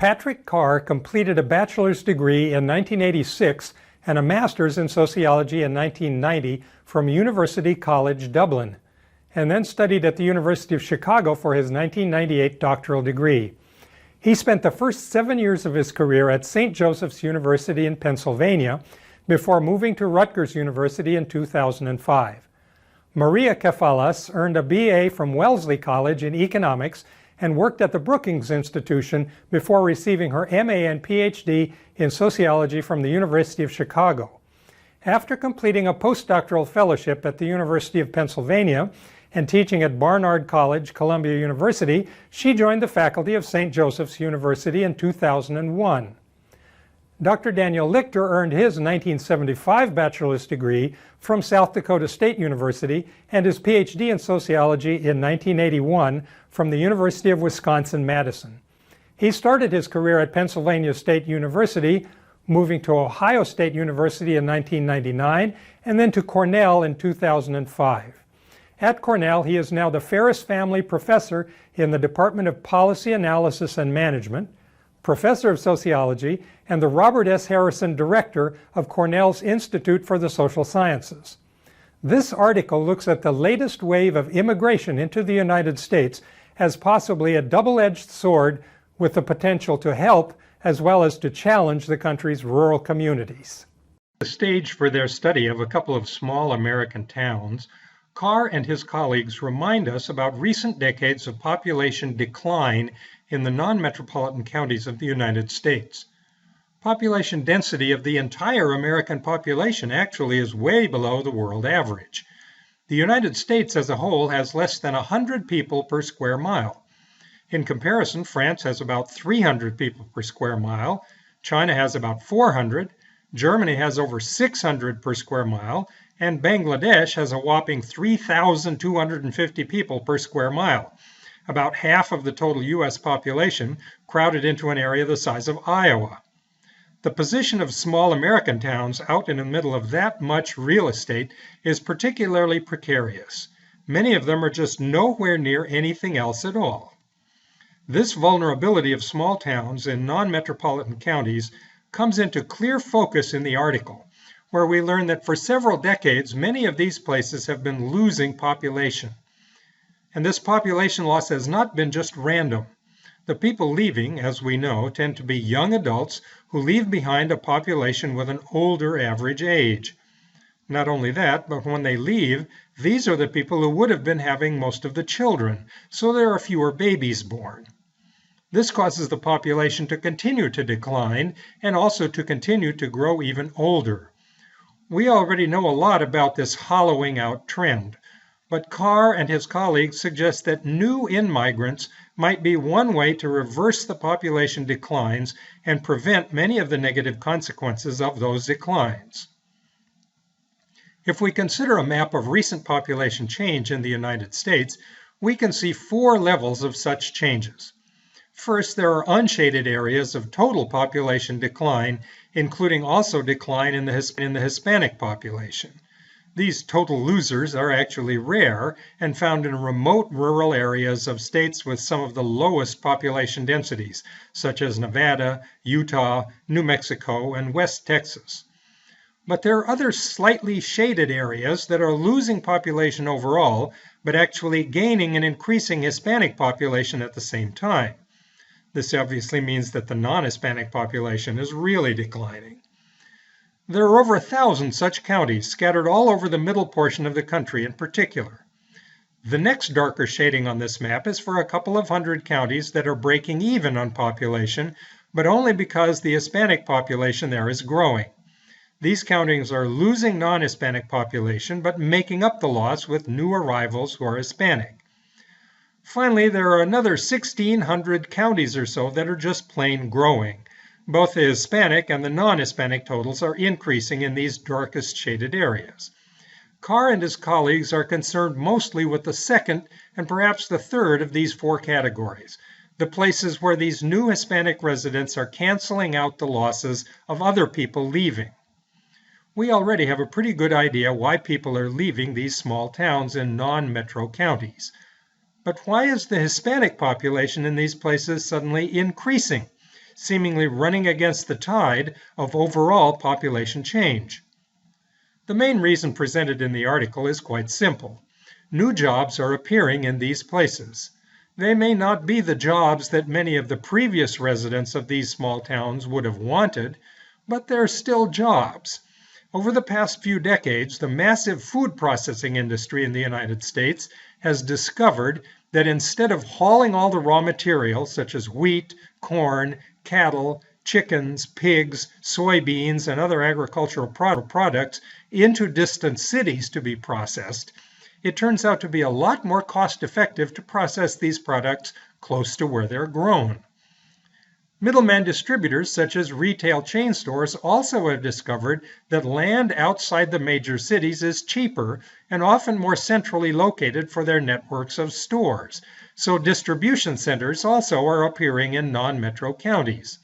Patrick Carr completed a bachelor's degree in 1986 and a master's in sociology in 1990 from University College Dublin, and then studied at the University of Chicago for his 1998 doctoral degree. He spent the first 7 years of his career at St. Joseph's University in Pennsylvania before moving to Rutgers University in 2005. Lichter Kefalas earned a BA from Wellesley College in economics and worked at the Brookings Institution before receiving her MA and PhD in sociology from the University of Chicago. After completing a postdoctoral fellowship at the University of Pennsylvania and teaching at Barnard College, Columbia University, she joined the faculty of St. Joseph's University in 2001. Dr. Daniel Lichter earned his 1975 bachelor's degree from South Dakota State University and his PhD in sociology in 1981 from the University of Wisconsin-Madison. He started his career at Pennsylvania State University, moving to Ohio State University in 1999 and then to Cornell in 2005. At Cornell, he is now the Ferris Family Professor in the Department of Policy Analysis and Management, Professor of Sociology, and the Robert S. Harrison Director of Cornell's Institute for the Social Sciences. This article looks at the latest wave of immigration into the United States as possibly a double-edged sword with the potential to help as well as to challenge the country's rural communities. The stage for their study of a couple of small American towns, Carr and his colleagues remind us about recent decades of population decline in the non-metropolitan counties of the United States. Population density of the entire American population actually is way below the world average. The United States as a whole has less than 100 people per square mile. In comparison, France has about 300 people per square mile, China has about 400, Germany has over 600 per square mile, and Bangladesh has a whopping 3,250 people per square mile, about half of the total U.S. population crowded into an area the size of Iowa. The position of small American towns out in the middle of that much real estate is particularly precarious. Many of them are just nowhere near anything else at all. This vulnerability of small towns in non-metropolitan counties comes into clear focus in the article, where we learn that for several decades, many of these places have been losing population. And this population loss has not been just random. The people leaving, as we know, tend to be young adults who leave behind a population with an older average age. Not only that, but when they leave, these are the people who would have been having most of the children, so there are fewer babies born. This causes the population to continue to decline and also to continue to grow even older. We already know a lot about this hollowing out trend, but Carr and his colleagues suggest that new in-migrants might be one way to reverse the population declines and prevent many of the negative consequences of those declines. If we consider a map of recent population change in the United States, we can see 4 levels of such changes. First, there are unshaded areas of total population decline, including also decline in the Hispanic population. These total losers are actually rare and found in remote rural areas of states with some of the lowest population densities, such as Nevada, Utah, New Mexico, and West Texas. But there are other slightly shaded areas that are losing population overall, but actually gaining an increasing Hispanic population at the same time. This obviously means that the non-Hispanic population is really declining. There are over 1,000 such counties scattered all over the middle portion of the country in particular. The next darker shading on this map is for a couple of hundred counties that are breaking even on population, but only because the Hispanic population there is growing. These counties are losing non-Hispanic population, but making up the loss with new arrivals who are Hispanic. Finally, there are another 1,600 counties or so that are just plain growing. Both the Hispanic and the non-Hispanic totals are increasing in these darkest shaded areas. Carr and his colleagues are concerned mostly with the second and perhaps the third of these 4 categories, the places where these new Hispanic residents are canceling out the losses of other people leaving. We already have a pretty good idea why people are leaving these small towns in non-metro counties. But why is the Hispanic population in these places suddenly increasing? seemingly running against the tide of overall population change. The main reason presented in the article is quite simple. New jobs are appearing in these places. They may not be the jobs that many of the previous residents of these small towns would have wanted, but they're still jobs. Over the past few decades, the massive food processing industry in the United States has discovered that instead of hauling all the raw materials such as wheat, corn, cattle, chickens, pigs, soybeans, and other agricultural products into distant cities to be processed, it turns out to be a lot more cost-effective to process these products close to where they're grown. Middleman distributors such as retail chain stores also have discovered that land outside the major cities is cheaper and often more centrally located for their networks of stores. So distribution centers also are appearing in non-metro counties.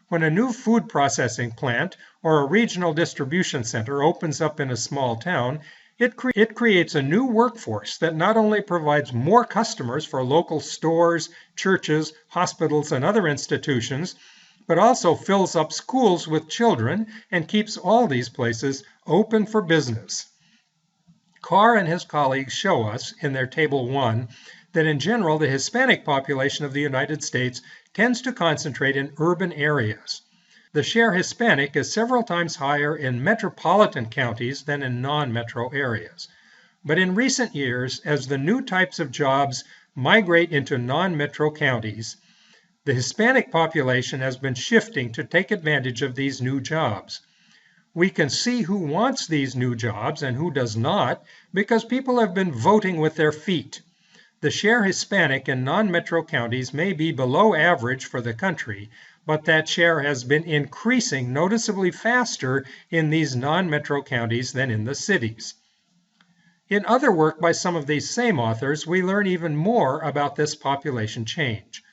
When a new food processing plant or a regional distribution center opens up in a small town, it creates a new workforce that not only provides more customers for local stores, churches, hospitals, and other institutions, but also fills up schools with children and keeps all these places open for business. Carr and his colleagues show us in their Table 1 that in general the Hispanic population of the United States tends to concentrate in urban areas. The share Hispanic is several times higher in metropolitan counties than in non-metro areas. But in recent years, as the new types of jobs migrate into non-metro counties, the Hispanic population has been shifting to take advantage of these new jobs. We can see who wants these new jobs and who does not because people have been voting with their feet. The share Hispanic in non-metro counties may be below average for the country, but that share has been increasing noticeably faster in these non-metro counties than in the cities. In other work by some of these same authors, we learn even more about this population change.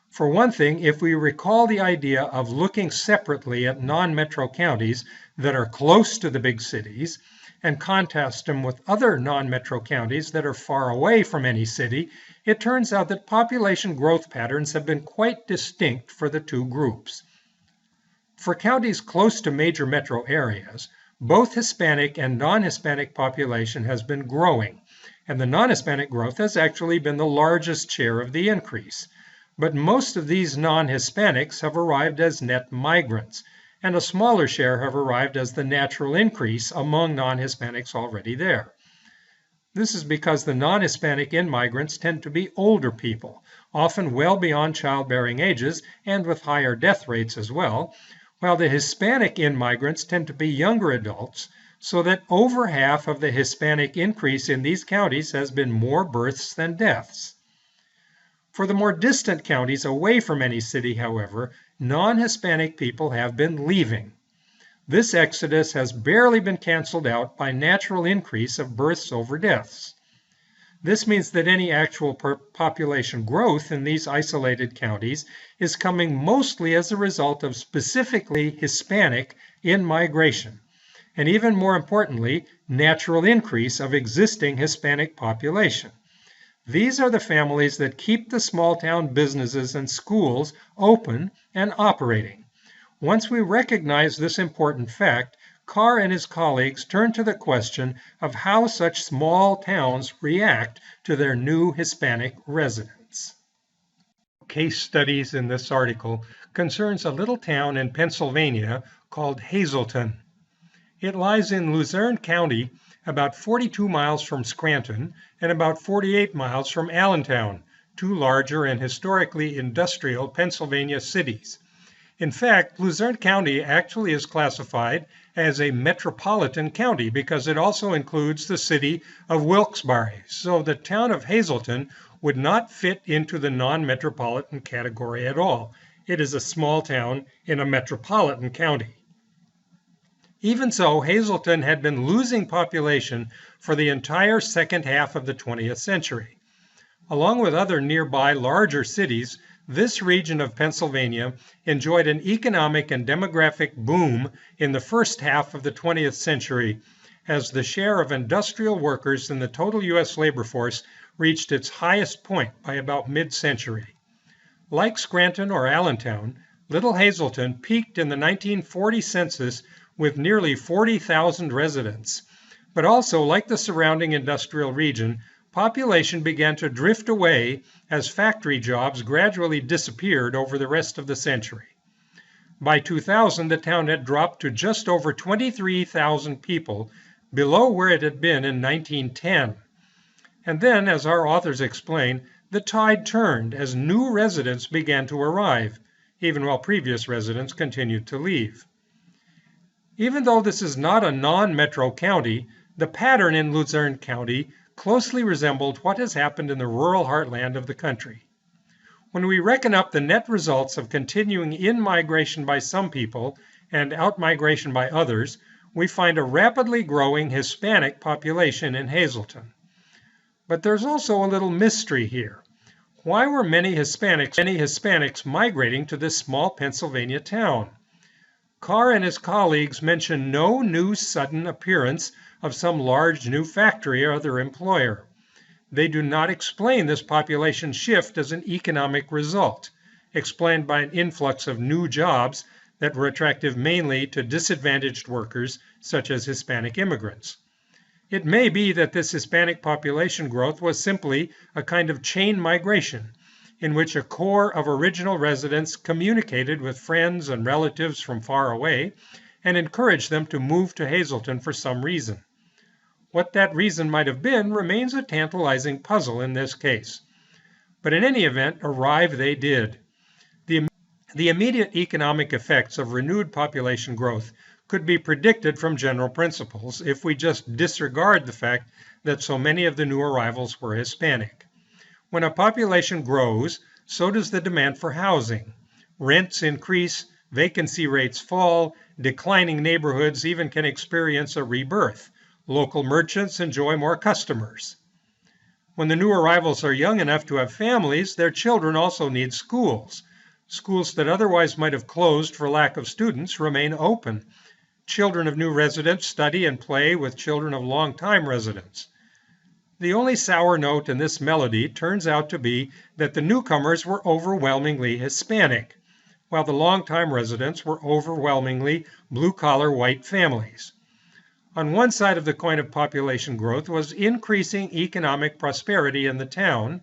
For one thing, if we recall the idea of looking separately at non-metro counties that are close to the big cities and contrast them with other non-metro counties that are far away from any city, it turns out that population growth patterns have been quite distinct for the two groups. For counties close to major metro areas, both Hispanic and non-Hispanic population has been growing, and the non-Hispanic growth has actually been the largest share of the increase. But most of these non-Hispanics have arrived as net migrants, and a smaller share have arrived as the natural increase among non-Hispanics already there. This is because the non-Hispanic immigrants tend to be older people, often well beyond childbearing ages and with higher death rates as well, while the Hispanic immigrants tend to be younger adults, so that over half of the Hispanic increase in these counties has been more births than deaths. For the more distant counties away from any city, however, non-Hispanic people have been leaving. This exodus has barely been canceled out by natural increase of births over deaths. This means that any actual population growth in these isolated counties is coming mostly as a result of specifically Hispanic in-migration, and even more importantly, natural increase of existing Hispanic population. These are the families that keep the small town businesses and schools open and operating. Once we recognize this important fact, Carr and his colleagues turn to the question of how such small towns react to their new Hispanic residents. Case studies in this article concerns a little town in Pennsylvania called Hazleton. It lies in Luzerne County, about 42 miles from Scranton and about 48 miles from Allentown, two larger and historically industrial Pennsylvania cities. In fact, Luzerne County actually is classified as a metropolitan county because it also includes the city of Wilkes-Barre. So the town of Hazleton would not fit into the non-metropolitan category at all. It is a small town in a metropolitan county. Even so, Hazleton had been losing population for the entire second half of the 20th century. Along with other nearby larger cities, this region of Pennsylvania enjoyed an economic and demographic boom in the first half of the 20th century as the share of industrial workers in the total U.S. labor force reached its highest point by about mid-century. Like Scranton or Allentown, Little Hazleton peaked in the 1940 census with nearly 40,000 residents. But also, like the surrounding industrial region, population began to drift away as factory jobs gradually disappeared over the rest of the century. By 2000, the town had dropped to just over 23,000 people, below where it had been in 1910. And then, as our authors explain, the tide turned as new residents began to arrive, even while previous residents continued to leave. Even though this is not a non-metro county, the pattern in Luzerne County closely resembled what has happened in the rural heartland of the country. When we reckon up the net results of continuing in-migration by some people and out-migration by others, we find a rapidly growing Hispanic population in Hazleton. But there's also a little mystery here. Why were many Hispanics migrating to this small Pennsylvania town? Carr and his colleagues mention no new sudden appearance of some large new factory or other employer. They do not explain this population shift as an economic result, explained by an influx of new jobs that were attractive mainly to disadvantaged workers such as Hispanic immigrants. It may be that this Hispanic population growth was simply a kind of chain migration, in which a core of original residents communicated with friends and relatives from far away and encouraged them to move to Hazleton for some reason. What that reason might have been remains a tantalizing puzzle in this case. But in any event, arrive they did. The immediate economic effects of renewed population growth could be predicted from general principles if we just disregard the fact that so many of the new arrivals were Hispanic. When a population grows, so does the demand for housing. Rents increase, vacancy rates fall, declining neighborhoods even can experience a rebirth. Local merchants enjoy more customers. When the new arrivals are young enough to have families, their children also need schools. Schools that otherwise might have closed for lack of students remain open. Children of new residents study and play with children of long-time residents. The only sour note in this melody turns out to be that the newcomers were overwhelmingly Hispanic, while the long-time residents were overwhelmingly blue-collar white families. On one side of the coin of population growth was increasing economic prosperity in the town,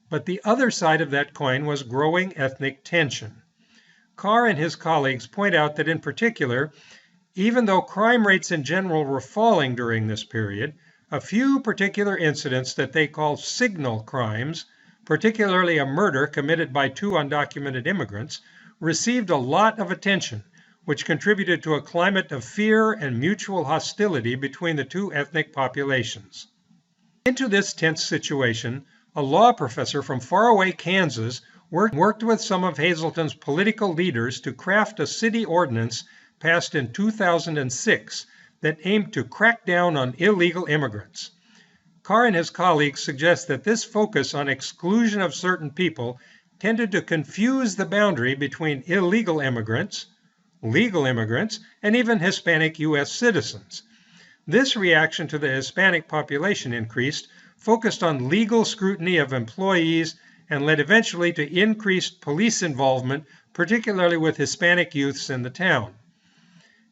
but the other side of that coin was growing ethnic tension. Carr and his colleagues point out that in particular, even though crime rates in general were falling during this period, a few particular incidents that they call signal crimes, particularly a murder committed by 2 undocumented immigrants, received a lot of attention, which contributed to a climate of fear and mutual hostility between the two ethnic populations. Into this tense situation, a law professor from faraway Kansas worked with some of Hazleton's political leaders to craft a city ordinance passed in 2006 that aimed to crack down on illegal immigrants. Carr and his colleagues suggest that this focus on exclusion of certain people tended to confuse the boundary between illegal immigrants, legal immigrants, and even Hispanic U.S. citizens. This reaction to the Hispanic population increase focused on legal scrutiny of employees and led eventually to increased police involvement, particularly with Hispanic youths in the town.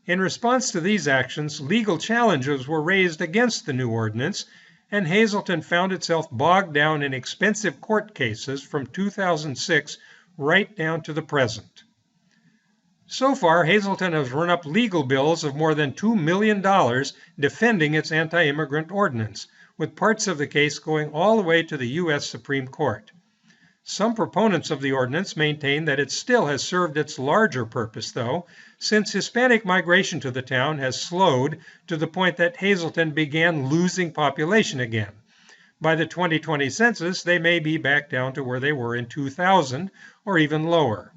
In response to these actions, legal challenges were raised against the new ordinance, and Hazleton found itself bogged down in expensive court cases from 2006 right down to the present. So far, Hazleton has run up legal bills of more than $2 million defending its anti-immigrant ordinance, with parts of the case going all the way to the U.S. Supreme Court. Some proponents of the ordinance maintain that it still has served its larger purpose, though, since Hispanic migration to the town has slowed to the point that Hazleton began losing population again. By the 2020 census, they may be back down to where they were in 2000, or even lower.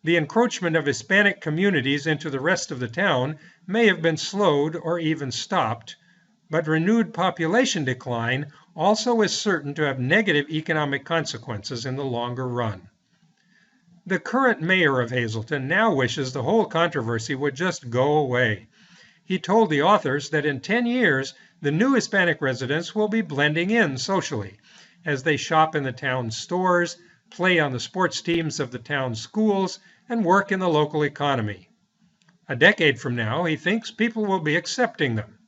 The encroachment of Hispanic communities into the rest of the town may have been slowed or even stopped, but renewed population decline also is certain to have negative economic consequences in the longer run. The current mayor of Hazleton now wishes the whole controversy would just go away. He told the authors that in 10 years, the new Hispanic residents will be blending in socially as they shop in the town's stores, play on the sports teams of the town's schools, and work in the local economy. A decade from now, he thinks people will be accepting them.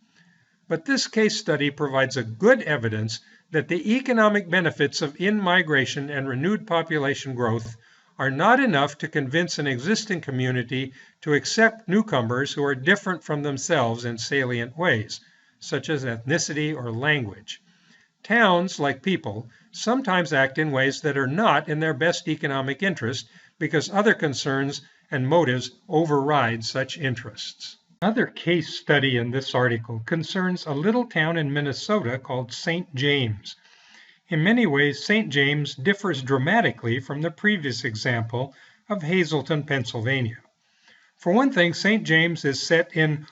But this case study provides a good evidence that the economic benefits of in-migration and renewed population growth are not enough to convince an existing community to accept newcomers who are different from themselves in salient ways, such as ethnicity or language. Towns, like people, sometimes act in ways that are not in their best economic interest because other concerns and motives override such interests. Another case study in this article concerns a little town in Minnesota called St. James. In many ways, St. James differs dramatically from the previous example of Hazleton, Pennsylvania. For one thing, St. James is set in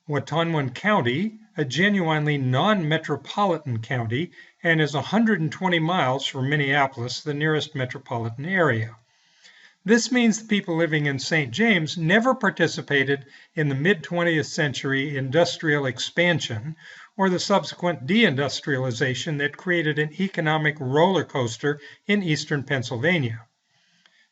Watonwan County, a genuinely non-metropolitan county, and is 120 miles from Minneapolis, the nearest metropolitan area. This means the people living in St. James never participated in the mid-20th century industrial expansion or the subsequent deindustrialization that created an economic roller coaster in eastern Pennsylvania.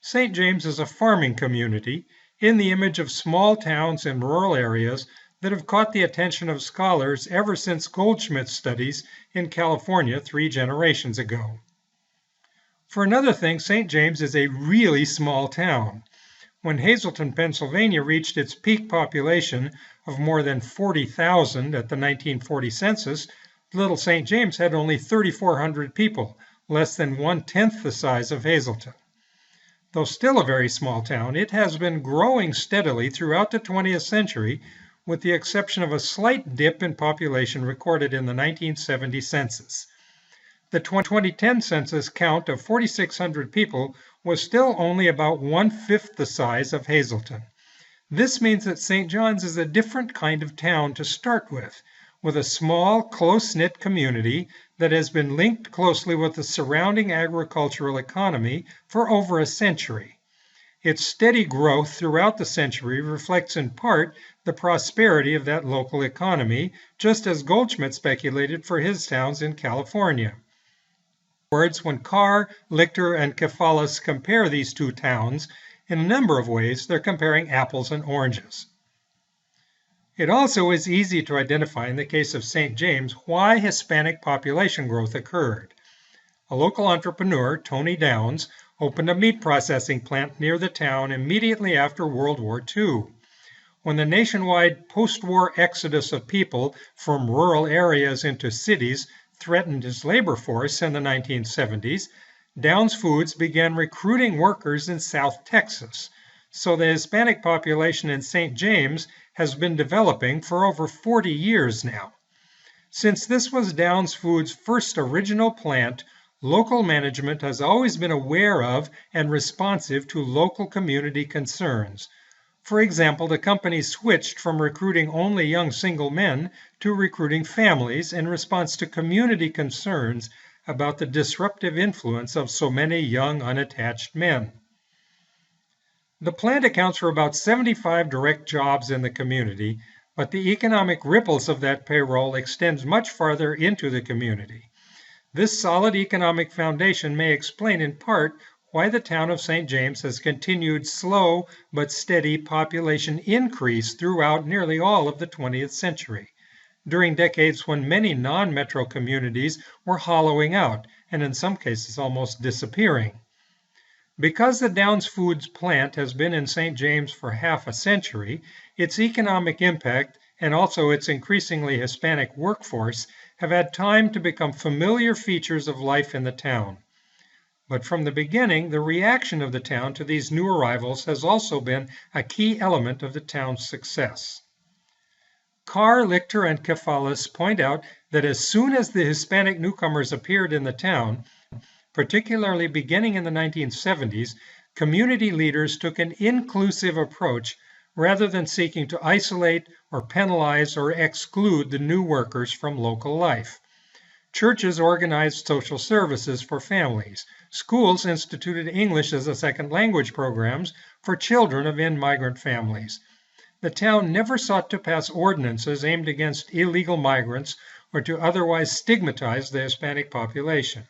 St. James is a farming community in the image of small towns and rural areas that have caught the attention of scholars ever since Goldschmidt's studies in California 3 generations ago. For another thing, St. James is a really small town. When Hazleton, Pennsylvania reached its peak population of more than 40,000 at the 1940 census, Little St. James had only 3,400 people, less than 1/10 the size of Hazleton. Though still a very small town, it has been growing steadily throughout the 20th century, with the exception of a slight dip in population recorded in the 1970 census. The 2010 census count of 4,600 people was still only about 1/5 the size of Hazleton. This means that St. John's is a different kind of town to start with a small, close-knit community that has been linked closely with the surrounding agricultural economy for over a century. Its steady growth throughout the century reflects in part the prosperity of that local economy, just as Goldschmidt speculated for his towns in California. Words, when Carr, Lichter, and Kefalas compare these two towns, in a number of ways, they're comparing apples and oranges. It also is easy to identify in the case of St. James why Hispanic population growth occurred. A local entrepreneur, Tony Downs, opened a meat processing plant near the town immediately after World War II. When the nationwide post-war exodus of people from rural areas into cities threatened his labor force in the 1970s, Downs Foods began recruiting workers in South Texas. So the Hispanic population in St. James has been developing for over 40 years now. Since this was Downs Foods' first original plant, local management has always been aware of and responsive to local community concerns. For example, the company switched from recruiting only young single men to recruiting families in response to community concerns about the disruptive influence of so many young unattached men. The plant accounts for about 75 direct jobs in the community, but the economic ripples of that payroll extends much farther into the community. This solid economic foundation may explain in part why the town of St. James has continued slow but steady population increase throughout nearly all of the 20th century, during decades when many non-metro communities were hollowing out and in some cases almost disappearing. Because the Downs Foods plant has been in St. James for half a century, its economic impact and also its increasingly Hispanic workforce have had time to become familiar features of life in the town. But from the beginning, the reaction of the town to these new arrivals has also been a key element of the town's success. Carr, Lichter, and Kefalas point out that as soon as the Hispanic newcomers appeared in the town, particularly beginning in the 1970s, community leaders took an inclusive approach rather than seeking to isolate or penalize or exclude the new workers from local life. Churches organized social services for families. Schools instituted English as a second language programs for children of in-migrant families. The town never sought to pass ordinances aimed against illegal migrants or to otherwise stigmatize the Hispanic population.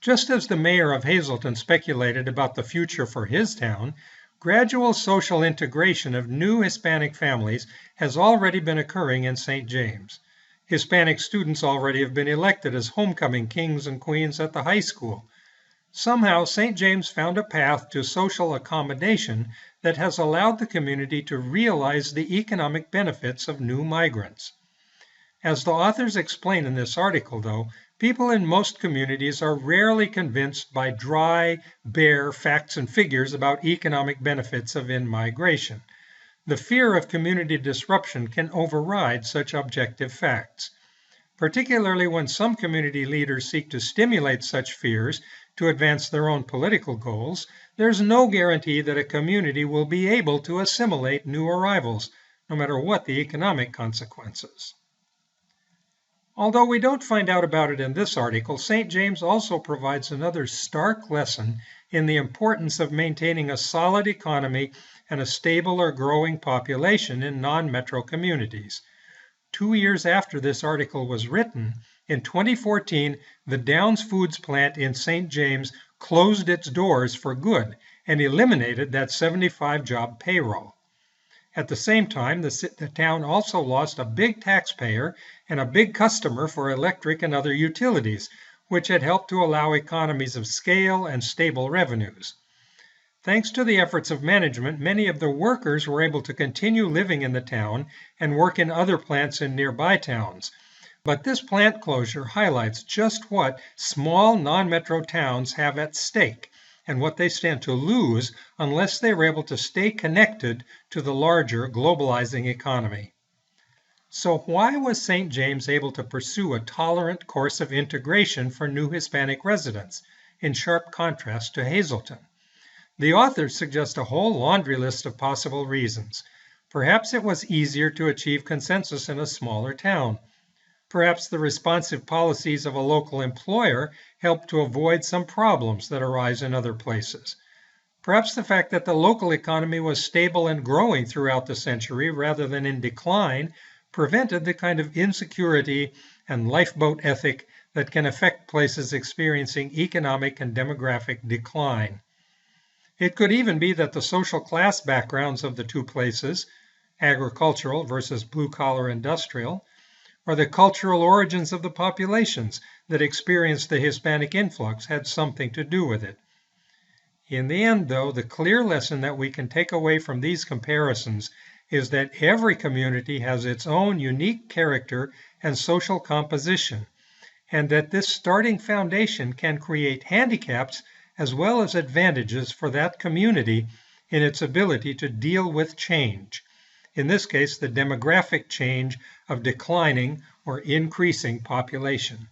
Just as the mayor of Hazleton speculated about the future for his town, gradual social integration of new Hispanic families has already been occurring in St. James. Hispanic students already have been elected as homecoming kings and queens at the high school. Somehow, St. James found a path to social accommodation that has allowed the community to realize the economic benefits of new migrants. As the authors explain in this article, though, people in most communities are rarely convinced by dry, bare facts and figures about economic benefits of in-migration. The fear of community disruption can override such objective facts, particularly when some community leaders seek to stimulate such fears to advance their own political goals. There's no guarantee that a community will be able to assimilate new arrivals, no matter what the economic consequences. Although we don't find out about it in this article, St. James also provides another stark lesson in the importance of maintaining a solid economy and a stable or growing population in non-metro communities. 2 years after this article was written, in 2014, the Downs Foods plant in St. James closed its doors for good and eliminated that 75-job payroll. At the same time, the town also lost a big taxpayer and a big customer for electric and other utilities, which had helped to allow economies of scale and stable revenues. Thanks to the efforts of management, many of the workers were able to continue living in the town and work in other plants in nearby towns. But this plant closure highlights just what small non-metro towns have at stake and what they stand to lose unless they are able to stay connected to the larger globalizing economy. So why was St. James able to pursue a tolerant course of integration for new Hispanic residents, in sharp contrast to Hazleton? The authors suggest a whole laundry list of possible reasons. Perhaps it was easier to achieve consensus in a smaller town. Perhaps the responsive policies of a local employer helped to avoid some problems that arise in other places. Perhaps the fact that the local economy was stable and growing throughout the century rather than in decline prevented the kind of insecurity and lifeboat ethic that can affect places experiencing economic and demographic decline. It could even be that the social class backgrounds of the two places, agricultural versus blue-collar industrial, or the cultural origins of the populations that experienced the Hispanic influx had something to do with it. In the end, though, the clear lesson that we can take away from these comparisons is that every community has its own unique character and social composition, and that this starting foundation can create handicaps as well as advantages for that community in its ability to deal with change. In this case, the demographic change of declining or increasing population.